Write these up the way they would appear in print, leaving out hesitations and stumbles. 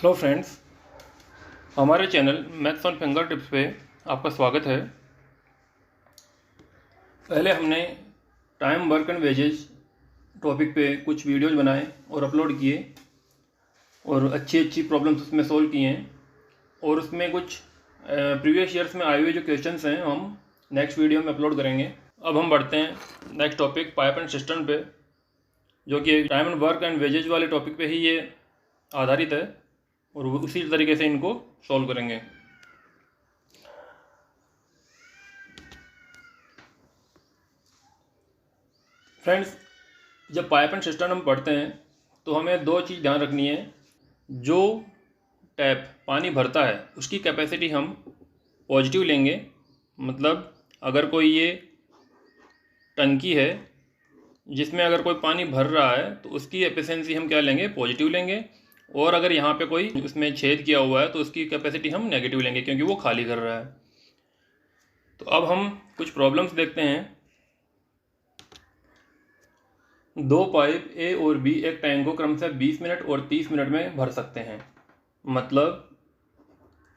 Hello friends, हमारे channel maths on finger tips पे आपका स्वागत है। पहले हमने time work and wages topic पे कुछ वीडियोज़ बनाए और अपलोड किए और अच्छी प्रॉब्लम्स उसमें सोल्व किए हैं। और उसमें कुछ प्रीवियस ईयर्स में आए हुए जो क्वेश्चंस हैं हम नेक्स्ट वीडियो में अपलोड करेंगे। अब हम बढ़ते हैं next topic pipe and system पे, जो कि time and work and wages वाले टॉपिक पे ही ये आधारित है और उसी तरीके से इनको सॉल्व करेंगे। फ्रेंड्स, जब पाइप एंड सिस्टम हम पढ़ते हैं तो हमें दो चीज़ ध्यान रखनी है। जो टैप पानी भरता है उसकी कैपेसिटी हम पॉजिटिव लेंगे, मतलब अगर कोई ये टंकी है जिसमें अगर कोई पानी भर रहा है तो उसकी एफिशिएंसी हम क्या लेंगे, पॉजिटिव लेंगे। और अगर यहाँ पे कोई उसमें छेद किया हुआ है तो उसकी कैपेसिटी हम नेगेटिव लेंगे, क्योंकि वो खाली कर रहा है। तो अब हम कुछ प्रॉब्लम्स देखते हैं। दो पाइप ए और बी एक टैंक को क्रमशः 20 मिनट और 30 मिनट में भर सकते हैं। मतलब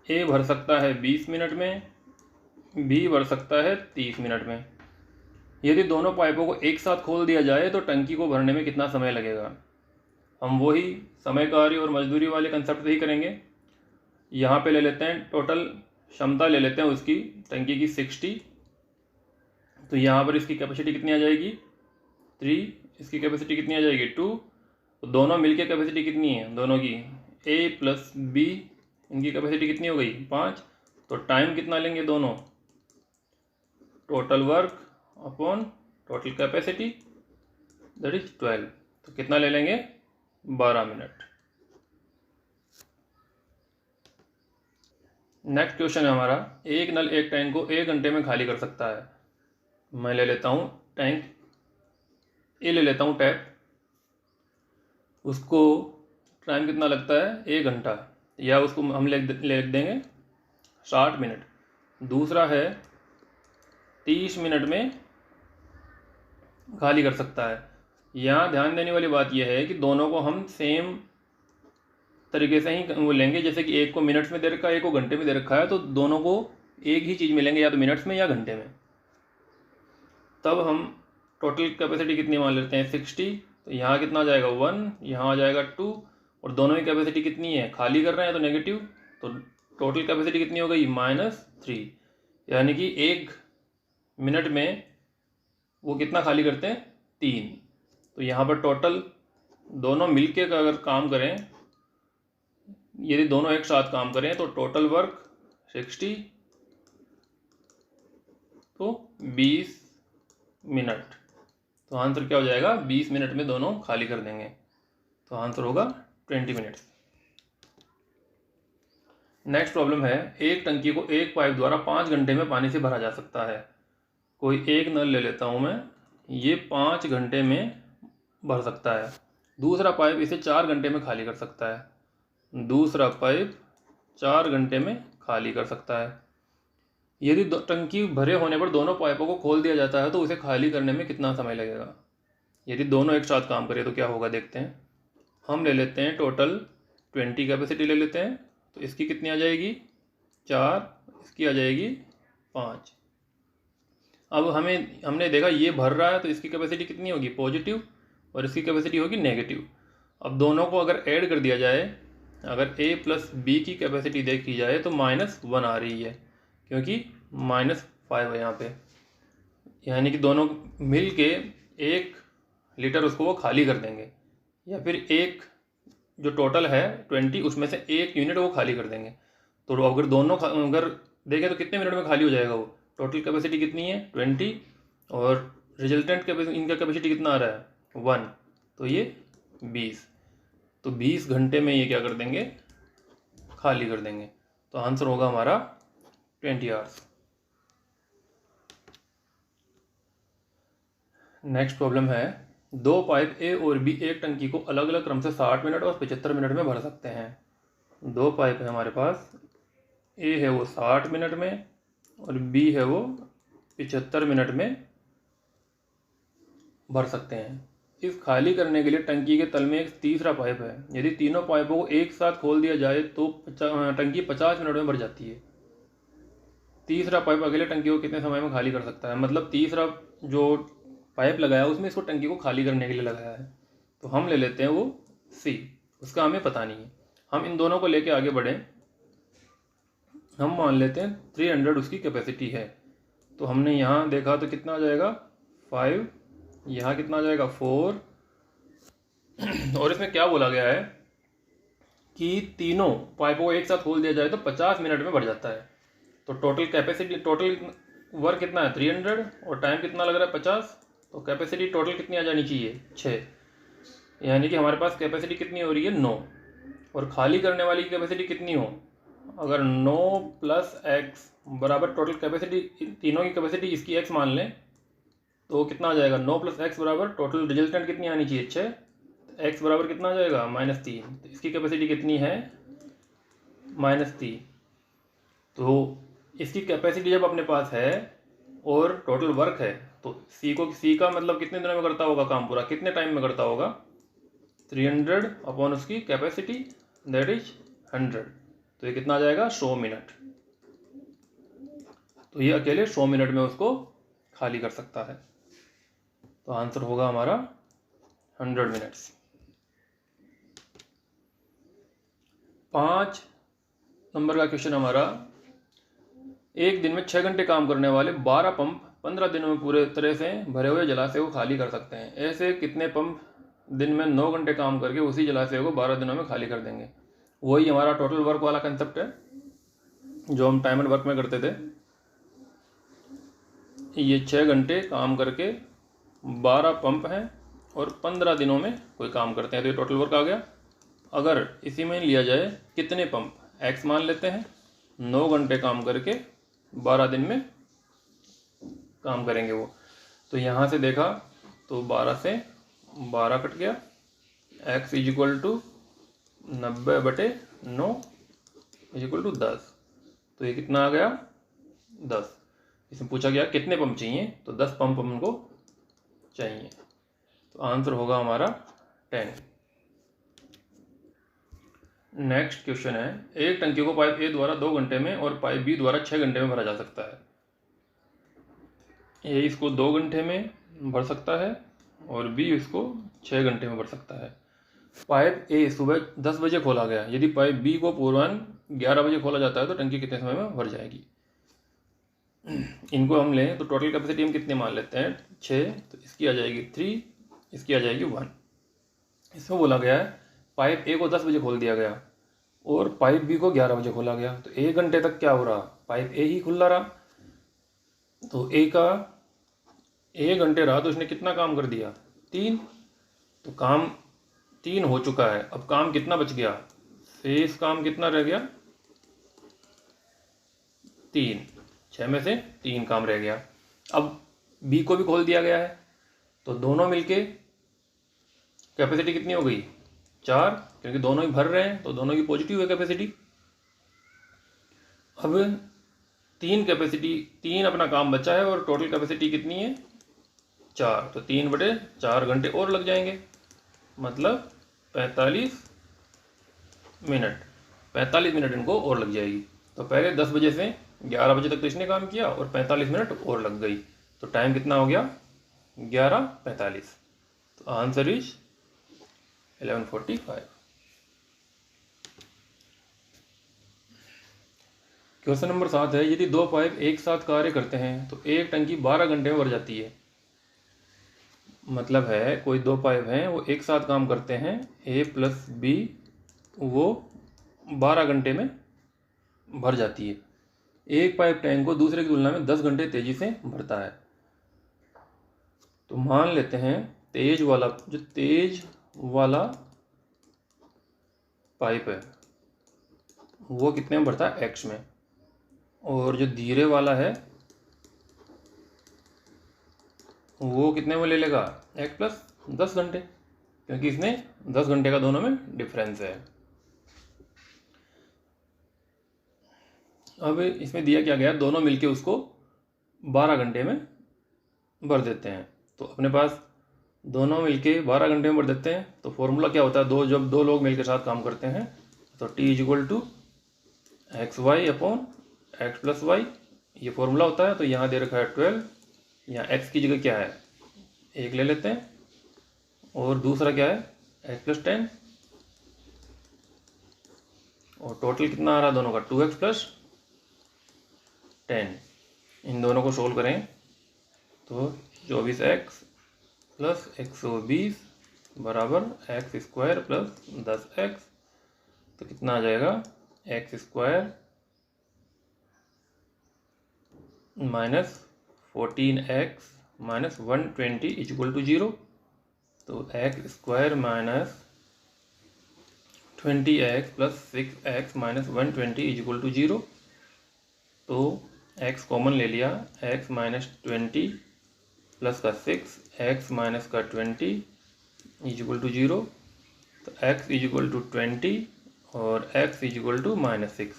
ए भर सकता है 20 मिनट में, बी भर सकता है 30 मिनट में। यदि दोनों पाइपों को एक साथ खोल दिया जाए तो टंकी को भरने में कितना समय लगेगा। हम वही समय कार्य और मजदूरी वाले कंसेप्ट से ही करेंगे। यहाँ पे ले लेते हैं टोटल क्षमता, ले लेते हैं उसकी टंकी की 60। तो यहाँ पर इसकी कैपेसिटी कितनी आ जाएगी, 3। इसकी कैपेसिटी कितनी आ जाएगी, 2। तो दोनों मिलके कैपेसिटी कितनी है, दोनों की ए प्लस बी, इनकी कैपेसिटी कितनी हो गई, 5। तो टाइम कितना लेंगे दोनों, total work upon total capacity, that is 12। तो कितना ले लेंगे, 12 मिनट। नेक्स्ट क्वेश्चन है हमारा, एक नल एक टैंक को 1 घंटे में खाली कर सकता है। मैं ले लेता हूँ टैंक ए, ले लेता हूँ टैप, उसको टाइम कितना लगता है, 1 घंटा, या उसको हम लिख देंगे 60 मिनट। दूसरा है 30 मिनट में खाली कर सकता है। यहाँ ध्यान देने वाली बात यह है कि दोनों को हम सेम तरीके से ही वो लेंगे। जैसे कि एक को मिनट्स में दे रखा है, एक को घंटे में दे रखा है, तो दोनों को एक ही चीज़ मिलेंगे, या तो मिनट्स में या घंटे में। तब हम टोटल कैपेसिटी कितनी मान लेते हैं, 60। तो यहाँ कितना आ जाएगा, 1, यहाँ आ जाएगा 2, और दोनों की कैपेसिटी कितनी है, खाली कर रहे हैं तो नेगेटिव। तो टोटल कैपेसिटी कितनी हो गई, -3। यानी कि 1 मिनट में वो कितना खाली करते हैं, 3। तो यहाँ पर टोटल दोनों मिलके अगर काम करें, यदि दोनों एक साथ काम करें तो टोटल वर्क 60, तो 20 मिनट। तो आंसर क्या हो जाएगा, 20 मिनट में दोनों खाली कर देंगे। तो आंसर होगा 20 मिनट्स। नेक्स्ट प्रॉब्लम है, एक टंकी को एक पाइप द्वारा 5 घंटे में पानी से भरा जा सकता है। कोई एक नल ले लेता हूँ मैं, ये 5 घंटे में भर सकता है। दूसरा पाइप इसे 4 घंटे में खाली कर सकता है। दूसरा पाइप 4 घंटे में खाली कर सकता है। यदि टंकी भरे होने पर दोनों पाइपों को खोल दिया जाता है तो उसे खाली करने में कितना समय लगेगा। यदि दोनों एक साथ काम करें तो क्या होगा, देखते हैं। हम ले लेते हैं टोटल 20 कैपेसिटी ले लेते हैं। तो इसकी कितनी आ जाएगी, 4, इसकी आ जाएगी 5। अब हमने देखा ये भर रहा है तो इसकी कैपेसिटी कितनी होगी, पॉजिटिव, और इसकी कैपेसिटी होगी नेगेटिव। अब दोनों को अगर ऐड कर दिया जाए, अगर a प्लस बी की कैपेसिटी देखी जाए तो -1 आ रही है, क्योंकि -5 है यहाँ पे। यानी कि दोनों मिल के 1 लीटर उसको वो खाली कर देंगे, या फिर एक जो टोटल है 20 उसमें से 1 यूनिट वो खाली कर देंगे। तो अगर दोनों अगर देखें तो कितने मिनट में खाली हो जाएगा वो। टोटल कैपेसिटी कितनी है, 20, और रिजल्टेंट कैपेसिटी, इनका कैपेसिटी कितना आ रहा है, 1। तो ये 20। तो 20 घंटे में ये क्या कर देंगे, खाली कर देंगे। तो आंसर होगा हमारा 20 आवर्स। नेक्स्ट प्रॉब्लम है, दो पाइप ए और बी एक टंकी को अलग अलग क्रम से 60 मिनट और 75 मिनट में भर सकते हैं। दो पाइप है हमारे पास, ए है वो 60 मिनट में और बी है वो 75 मिनट में भर सकते हैं। इस खाली करने के लिए टंकी के तल में एक तीसरा पाइप है। यदि तीनों पाइपों को एक साथ खोल दिया जाए तो टंकी 50 मिनट में भर जाती है। तीसरा पाइप अकेले टंकी को कितने समय में खाली कर सकता है? मतलब तीसरा जो पाइप लगाया है उसमें इसको टंकी को खाली करने के लिए लगाया है। तो हम ले लेते हैं वो सी, उसका हमें पता नहीं है। हम इन दोनों को लेके आगे बढ़ें। हम मान लेते हैं 300 उसकी कैपेसिटी है। तो हमने यहाँ देखा तो कितना आ जाएगा 5, यहाँ कितना आ जाएगा 4। और इसमें क्या बोला गया है कि तीनों पाइपों को एक साथ खोल दिया जाए तो 50 मिनट में भर जाता है। तो टोटल कैपेसिटी, टोटल वर्क कितना है 300 और टाइम कितना लग रहा है 50। तो कैपेसिटी टोटल कितनी आ जानी चाहिए 6। यानी कि हमारे पास कैपेसिटी कितनी हो रही है 9। और खाली करने वाली कैपेसिटी कितनी हो, अगर 9 + x बराबर टोटल कैपेसिटी, तीनों की कैपेसिटी इसकी x मान लें तो कितना आ जाएगा 9 + x बराबर टोटल रिजल्टेंट कितनी आनी चाहिए 6। x बराबर कितना आ जाएगा -3। तो इसकी कैपेसिटी कितनी है -3। तो इसकी कैपेसिटी जब अपने पास है और टोटल वर्क है तो सी का मतलब कितने दिनों में करता होगा काम पूरा, कितने टाइम में करता होगा 300 अपॉन उसकी कैपेसिटी दैट इज 100। तो ये कितना आ जाएगा 100 मिनट। तो ये अकेले 100 मिनट में उसको खाली कर सकता है। तो आंसर होगा हमारा 100 मिनट्स। 5 नंबर का क्वेश्चन हमारा, एक दिन में 6 घंटे काम करने वाले 12 पंप 15 दिनों में पूरे तरह से भरे हुए जलाशय को खाली कर सकते हैं। ऐसे कितने पंप दिन में 9 घंटे काम करके उसी जलाशय को 12 दिनों में खाली कर देंगे? वही हमारा टोटल वर्क वाला कंसेप्ट है जो हम टाइम एंड वर्क में करते थे। ये 6 घंटे काम करके 12 पंप हैं और 15 दिनों में कोई काम करते हैं, तो ये टोटल वर्क आ गया। अगर इसी में लिया जाए कितने पंप, x मान लेते हैं, 9 घंटे काम करके 12 दिन में काम करेंगे वो। तो यहाँ से देखा तो 12 से 12 कट गया, x = 90/9 = 10। तो ये कितना आ गया 10। इसमें पूछा गया कितने पंप चाहिए, तो 10 पंप हमको चाहिए। तो आंसर होगा हमारा 10। नेक्स्ट क्वेश्चन है, एक टंकी को पाइप ए द्वारा 2 घंटे में और पाइप बी द्वारा 6 घंटे में भरा जा सकता है। ए इसको 2 घंटे में भर सकता है और बी इसको 6 घंटे में भर सकता है। पाइप ए सुबह 10 बजे खोला गया, यदि पाइप बी को पूर्वाह्न 11 बजे खोला जाता है तो टंकी कितने समय में भर जाएगी? इनको हम लें तो टोटल कैपेसिटी हम कितने मान लेते हैं 6, तो इसकी आ जाएगी 3, इसकी आ जाएगी 1। इसमें बोला गया है पाइप ए को 10 बजे खोल दिया गया और पाइप बी को 11 बजे खोला गया, तो 1 घंटे तक क्या हो रहा, पाइप ए ही खुला रहा। तो ए का 1 घंटे रहा तो उसने कितना काम कर दिया 3। तो काम 3 हो चुका है, अब काम कितना बच गया, शेष काम कितना रह गया 3। 6 में से 3 काम रह गया। अब बी को भी खोल दिया गया है तो दोनों मिलके कैपेसिटी कितनी हो गई 4, क्योंकि दोनों ही भर रहे हैं तो दोनों की पॉजिटिव है कैपेसिटी। अब 3 अपना काम बचा है और टोटल कैपेसिटी कितनी है 4, तो 3/4 घंटे और लग जाएंगे, मतलब 45 मिनट। 45 मिनट इनको और लग जाएगी। तो पहले 10 बजे से 11 बजे तक तो इसने काम किया और 45 मिनट और लग गई, तो टाइम कितना हो गया 11:45। तो आंसर इज 11:45। क्वेश्चन नंबर 7 है, यदि 2 पाइप एक साथ कार्य करते हैं तो एक टंकी 12 घंटे में भर जाती है। मतलब है कोई 2 पाइप हैं वो एक साथ काम करते हैं, ए प्लस बी, वो 12 घंटे में भर जाती है। एक पाइप टैंक को दूसरे की तुलना में 10 घंटे तेजी से भरता है। तो मान लेते हैं तेज वाला पाइप है वो कितने में भरता है x में, और जो धीरे वाला है वो कितने में ले लेगा x + 10 घंटे, क्योंकि इसने 10 घंटे का दोनों में डिफरेंस है। अब इसमें दिया क्या गया, दोनों मिलके उसको 12 घंटे में भर देते हैं। तो अपने पास दोनों मिलके 12 घंटे में भर देते हैं। तो फॉर्मूला क्या होता है, जब दो लोग मिलकर साथ काम करते हैं तो T equal to x y upon x plus y, ये फॉर्मूला होता है। तो यहाँ दे रखा है 12, यहाँ x की जगह क्या है 1 ले लेते हैं, और दूसरा क्या है x प्लस 10, और टोटल कितना आ रहा है दोनों का 2x प्लस 10। इन दोनों को सोल्व करें तो 24x प्लस 120 बराबर एक्स स्क्वायर प्लस 10x। तो कितना आ जाएगा x square minus 14x minus 120 equal to 0। तो x square minus 20x plus 6x minus 120 equal to 0। तो x कॉमन ले लिया, x माइनस 20 प्लस का 6, x माइनस का 20 इक्वल टू 0। तो x इक्वल टू 20 और x इक्वल टू माइनस 6।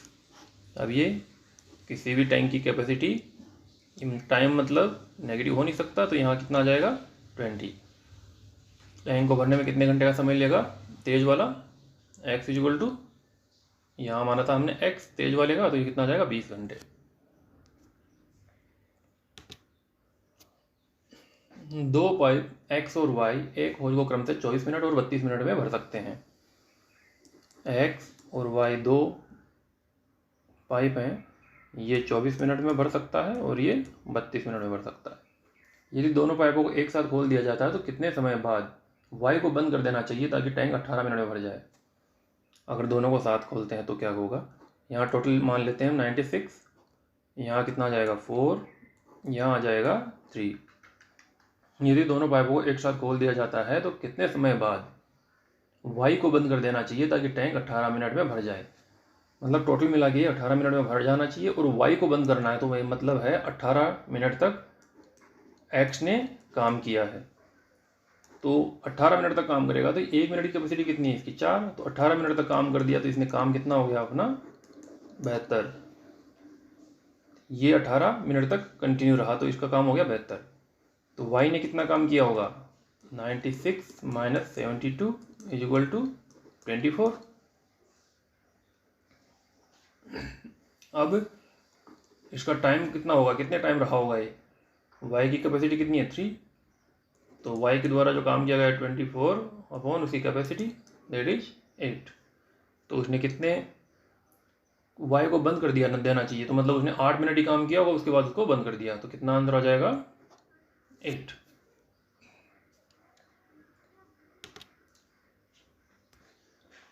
अब ये किसी भी टैंक की कैपेसिटी, टाइम मतलब नेगेटिव हो नहीं सकता, तो यहाँ कितना आ जाएगा 20। टैंक को भरने में कितने घंटे का समय लेगा तेज वाला, x इक्वल टू, यहाँ माना था हमने x तेज वाले का, तो ये कितना आ जाएगा 20 घंटे। दो पाइप x और y एक होज को क्रम से 24 मिनट और 32 मिनट में भर सकते हैं। x और y दो पाइप हैं, ये 24 मिनट में भर सकता है और ये 32 मिनट में भर सकता है। यदि दोनों पाइपों को एक साथ खोल दिया जाता है तो कितने समय बाद y को बंद कर देना चाहिए ताकि टैंक 18 मिनट में भर जाए। अगर दोनों को साथ खोलते हैं तो क्या होगा, यहाँ टोटल मान लेते हैं हम 96, यहाँ कितना आ जाएगा 4, यहाँ आ जाएगा 3। यदि दोनों पाइपों को एक साथ खोल दिया जाता है तो कितने समय बाद y को बंद कर देना चाहिए ताकि टैंक 18 मिनट में भर जाए। मतलब टोटल मिला के 18 मिनट में भर जाना चाहिए, और y को बंद करना है, तो वही मतलब है 18 मिनट तक x ने काम किया है। तो 18 मिनट तक काम करेगा तो 1 मिनट की कैपेसिटी कितनी है इसकी 4, तो 18 मिनट तक काम कर दिया तो इसने काम कितना हो गया अपना 72। ये 18 मिनट तक कंटिन्यू रहा तो इसका काम हो गया 72। तो y ने कितना काम किया होगा 96 माइनस 72 इज इक्वल टू 24। अब इसका टाइम कितना होगा, कितने टाइम रहा होगा ये, y की कैपेसिटी कितनी है 3, तो y के द्वारा जो काम किया गया 24 अपॉन उसकी कैपेसिटी दैट इज 8। तो उसने कितने y को बंद कर दिया देना चाहिए, तो मतलब उसने 8 मिनट ही काम किया होगा, उसके बाद उसको बंद कर दिया, तो कितना आंसर आ जाएगा 8।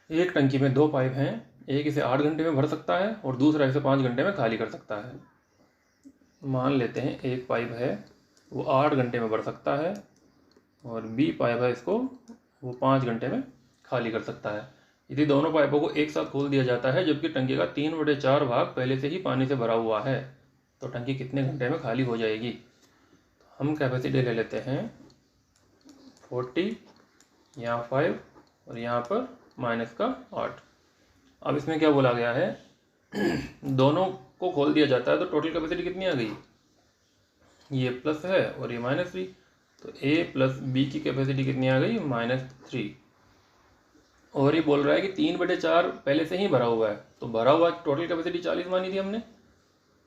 एक टंकी में दो पाइप हैं, एक इसे 8 घंटे में भर सकता है और दूसरा इसे 5 घंटे में खाली कर सकता है। मान लेते हैं एक पाइप है वो 8 घंटे में भर सकता है और बी पाइप है इसको वो 5 घंटे में खाली कर सकता है। यदि दोनों पाइपों को एक साथ खोल दिया जाता है जबकि टंकी का 3/4 भाग पहले से ही पानी से भरा हुआ है, तो टंकी कितने घंटे में खाली हो जाएगी। तो हम कैपेसिटी ले लेते हैं 40, यहाँ 5 और यहाँ पर माइनस का 8। अब इसमें क्या बोला गया है दोनों को खोल दिया जाता है तो टोटल कैपेसिटी कितनी आ गई, ये प्लस है और ये -3, तो a प्लस बी की कैपेसिटी कितनी आ गई -3। और ये बोल रहा है कि 3/4 पहले से ही भरा हुआ है, तो भरा हुआ टोटल कैपेसिटी 40 मानी थी हमने,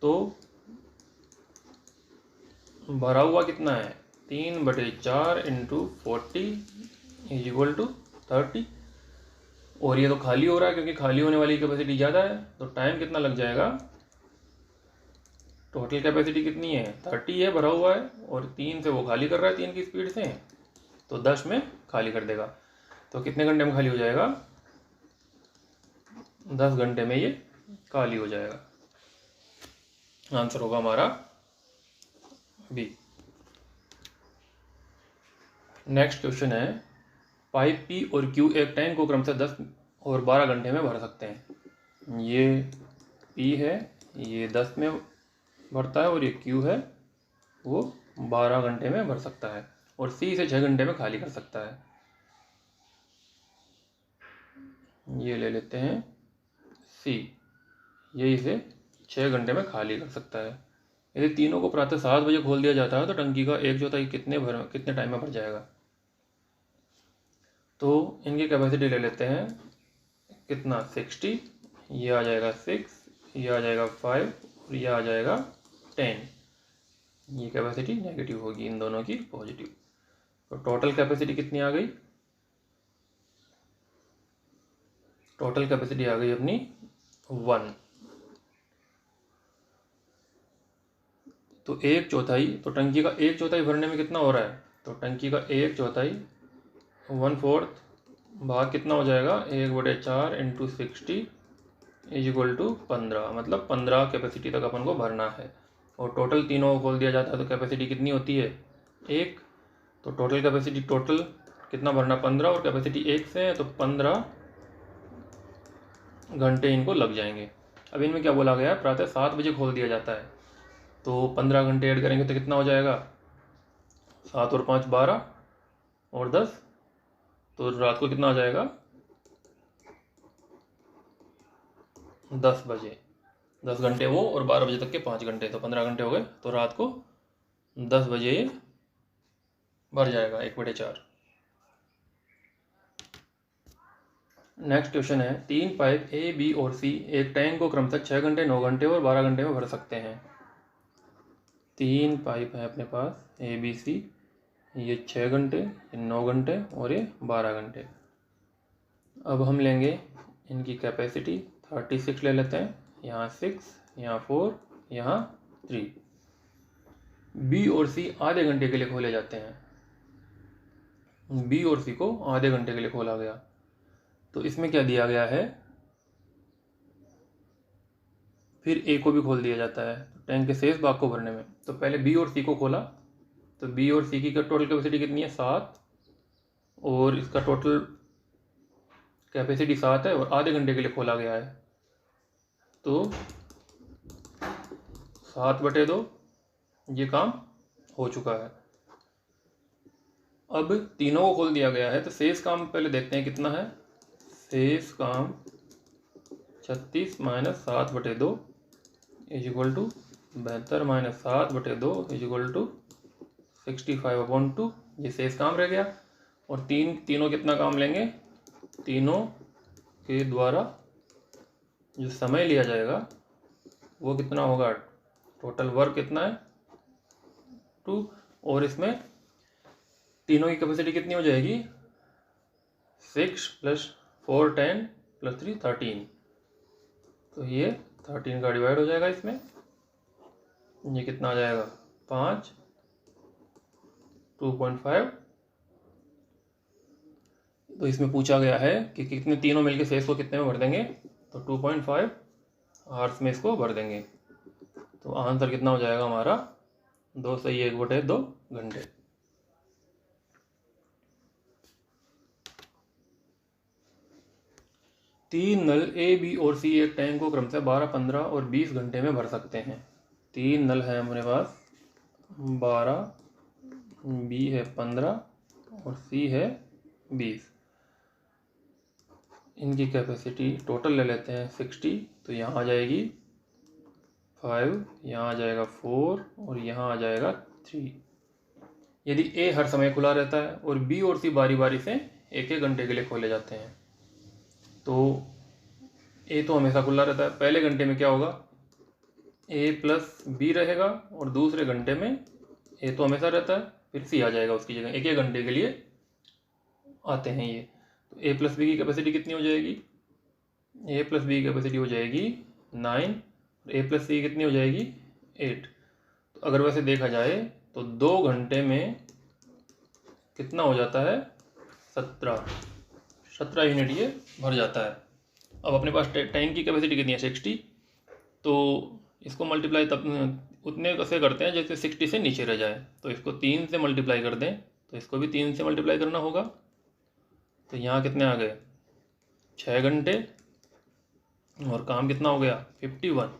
तो भरा हुआ कितना है 3/4 इंटू 40 इज इक्वल टू 30। और ये तो खाली हो रहा है क्योंकि खाली होने वाली कैपेसिटी ज़्यादा है, तो टाइम कितना लग जाएगा, टोटल कैपेसिटी कितनी है 30 है भरा हुआ है और 3 से वो खाली कर रहा है 3 की स्पीड से, तो 10 में खाली कर देगा। तो कितने घंटे में खाली हो जाएगा 10 घंटे में ये खाली हो जाएगा। आंसर होगा हमारा बी। नेक्स्ट क्वेश्चन है पाइप पी और क्यू एक टैंक को क्रम से 10 और 12 घंटे में भर सकते हैं। ये पी है, ये 10 में भरता है और ये क्यू है वो 12 घंटे में भर सकता है, और सी इसे 6 घंटे में खाली कर सकता है। ये ले लेते हैं सी, ये इसे 6 घंटे में खाली कर सकता है। यदि तीनों को प्रातः 7 बजे खोल दिया जाता है तो टंकी का 1/4 कितने टाइम में भर जाएगा। तो इनकी कैपेसिटी ले लेते हैं, कितना 60, ये आ जाएगा 6, ये आ जाएगा 5 और ये आ जाएगा 10। ये कैपेसिटी नेगेटिव होगी, इन दोनों की पॉजिटिव। तो टोटल कैपेसिटी कितनी आ गई? टोटल कैपेसिटी आ गई अपनी 1। तो 1/4, तो टंकी का 1/4 भरने में कितना हो रहा है? तो टंकी का 1/4 1/4 भाग कितना हो जाएगा? 1/4 इंटू 60 इज इक्वल टू 15, मतलब 15 कैपेसिटी तक अपन को भरना है। और टोटल तीनों को खोल दिया जाता है तो कैपेसिटी कितनी होती है? 1। तो टोटल कैपेसिटी टोटल कितना भरना? 15, और कैपेसिटी 1 से है तो 15 घंटे इनको लग जाएंगे। अब इनमें क्या बोला गया है? प्रातः 7 बजे खोल दिया जाता है, तो 15 घंटे ऐड करेंगे तो कितना हो जाएगा? 7 और 5 12 और 10, तो रात को कितना आ जाएगा? 10 बजे। 10 घंटे वो और 12 बजे तक के 5 घंटे, तो 15 घंटे हो गए। तो रात को 10 बजे ये भर जाएगा 1/4। नेक्स्ट क्वेश्चन है, 3 पाइप ए, बी और सी एक टैंक को क्रमशः 6 घंटे, 9 घंटे और 12 घंटे में भर सकते हैं। 3 पाइप है अपने पास ए, बी, सी, ये 6 घंटे, ये 9 घंटे और ये 12 घंटे। अब हम लेंगे इनकी कैपेसिटी, 36 ले लेते हैं, यहाँ 6, यहाँ 4, यहाँ 3। बी और सी आधे घंटे के लिए खोले जाते हैं। बी और सी को आधे घंटे के लिए खोला गया, तो इसमें क्या दिया गया है? फिर ए को भी खोल दिया जाता है टैंक के शेष भाग को भरने में। तो पहले बी और सी को खोला, तो बी और सी की टोटल कैपेसिटी कितनी है? 7, और इसका टोटल कैपेसिटी 7 है और आधे घंटे के लिए खोला गया है, तो 7/2 ये काम हो चुका है। अब तीनों को खोल दिया गया है, तो शेष काम पहले देखते हैं कितना है। शेष काम 36 - 7/2 is equal to 72 - 7/2 is equal to 65/2। ये शेष काम रह गया। और तीनों कितना काम लेंगे? तीनों के द्वारा जो समय लिया जाएगा वो कितना होगा? टोटल वर्क कितना है? 2। और इसमें तीनों की कैपेसिटी कितनी हो जाएगी? 6 + 4 10 + 3 13। तो ये 13 का डिवाइड हो जाएगा इसमें, ये कितना आ जाएगा? 5 2.5। तो इसमें पूछा गया है कि कितने तीनों मिलके शेष को कितने में भर देंगे, तो 2.5 आवर्स में इसको भर देंगे। तो आंसर कितना हो जाएगा हमारा? 2 सही 1/2 घंटे। तीन नल ए, बी और सी एक टैंक को क्रमशः 12, 15 और 20 घंटे में भर सकते हैं। 3 नल है हमारे पास, 12, बी है 15 और सी है 20। इनकी कैपेसिटी टोटल ले लेते हैं 60, तो यहाँ आ जाएगी 5, यहाँ आ जाएगा 4 और यहाँ आ जाएगा 3। यदि ए हर समय खुला रहता है और बी और सी बारी बारी से 1-1 घंटे के लिए खोले जाते हैं, तो ए तो हमेशा खुला रहता है। पहले घंटे में क्या होगा? ए प्लस बी रहेगा और दूसरे घंटे में ए तो हमेशा रहता है, फिर सी आ जाएगा उसकी जगह। 1-1 घंटे के लिए आते हैं ये। तो ए प्लस बी की कैपेसिटी कितनी हो जाएगी? ए प्लस बी की कैपेसिटी हो जाएगी 9, ए प्लस सी कितनी हो जाएगी? 8। तो अगर वैसे देखा जाए तो 2 घंटे में कितना हो जाता है? 17 यूनिट ये भर जाता है। अब अपने पास टैंक की कैपेसिटी कितनी है? 60। तो इसको मल्टीप्लाई तब उतने कैसे करते हैं जैसे 60 से नीचे रह जाए। तो इसको 3 से मल्टीप्लाई कर दें, तो इसको भी 3 से मल्टीप्लाई करना होगा। तो यहाँ कितने आ गए? 6 घंटे, और काम कितना हो गया? 51।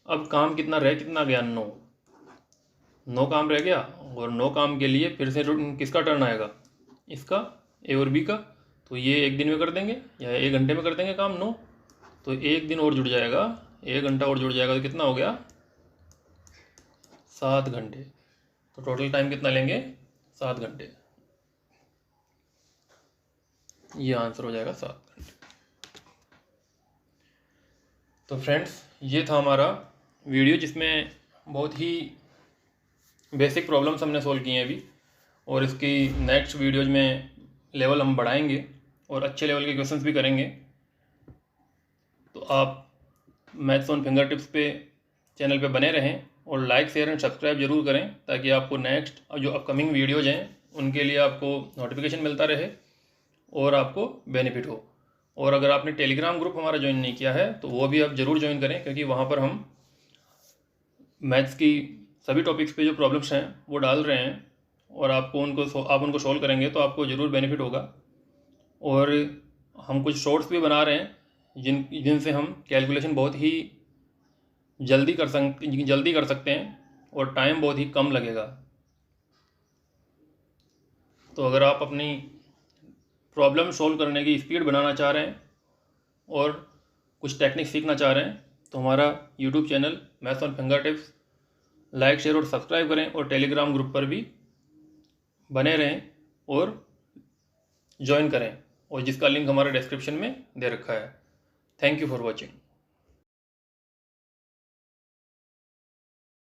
अब काम कितना गया? 9 काम रह गया। और 9 काम के लिए फिर से किसका टर्न आएगा? इसका, ए और बी का। तो ये 1 दिन में कर देंगे या 1 घंटे में कर देंगे काम 9। तो 1 दिन और जुड़ जाएगा, 1 घंटा और जुड़ जाएगा, तो कितना हो गया? 7 घंटे। तो टोटल टाइम कितना लेंगे? 7 घंटे। ये आंसर हो जाएगा 7 घंटे। तो फ्रेंड्स, ये था हमारा वीडियो जिसमें बहुत ही बेसिक प्रॉब्लम्स हमने सोल्व किए हैं अभी, और इसकी नेक्स्ट वीडियोज में लेवल हम बढ़ाएंगे और अच्छे लेवल के क्वेश्चंस भी करेंगे। तो आप मैथ्स ऑन फिंगर टिप्स पे चैनल पे बने रहें और लाइक शेयर एंड सब्सक्राइब जरूर करें, ताकि आपको नेक्स्ट जो अपकमिंग वीडियोज़ हैं उनके लिए आपको नोटिफिकेशन मिलता रहे और आपको बेनिफिट हो। और अगर आपने टेलीग्राम ग्रुप हमारा ज्वाइन नहीं किया है तो वो भी आप ज़रूर ज्वाइन करें, क्योंकि वहाँ पर हम मैथ्स की सभी टॉपिक्स पे जो प्रॉब्लम्स हैं वो डाल रहे हैं, और आप उनको सॉल्व करेंगे तो आपको ज़रूर बेनिफिट होगा। और हम कुछ शॉर्ट्स भी बना रहे हैं जिनसे हम कैलकुलेशन बहुत ही जल्दी कर सकते हैं और टाइम बहुत ही कम लगेगा। तो अगर आप अपनी प्रॉब्लम सॉल्व करने की स्पीड बनाना चाह रहे हैं और कुछ टेक्निक सीखना चाह रहे हैं तो हमारा YouTube channel maths on finger tips like share और सब्सक्राइब करें, और टेलीग्राम ग्रुप पर भी बने रहें और ज्वाइन करें, और जिसका लिंक हमारे डिस्क्रिप्शन में दे रखा है। Thank you for watching.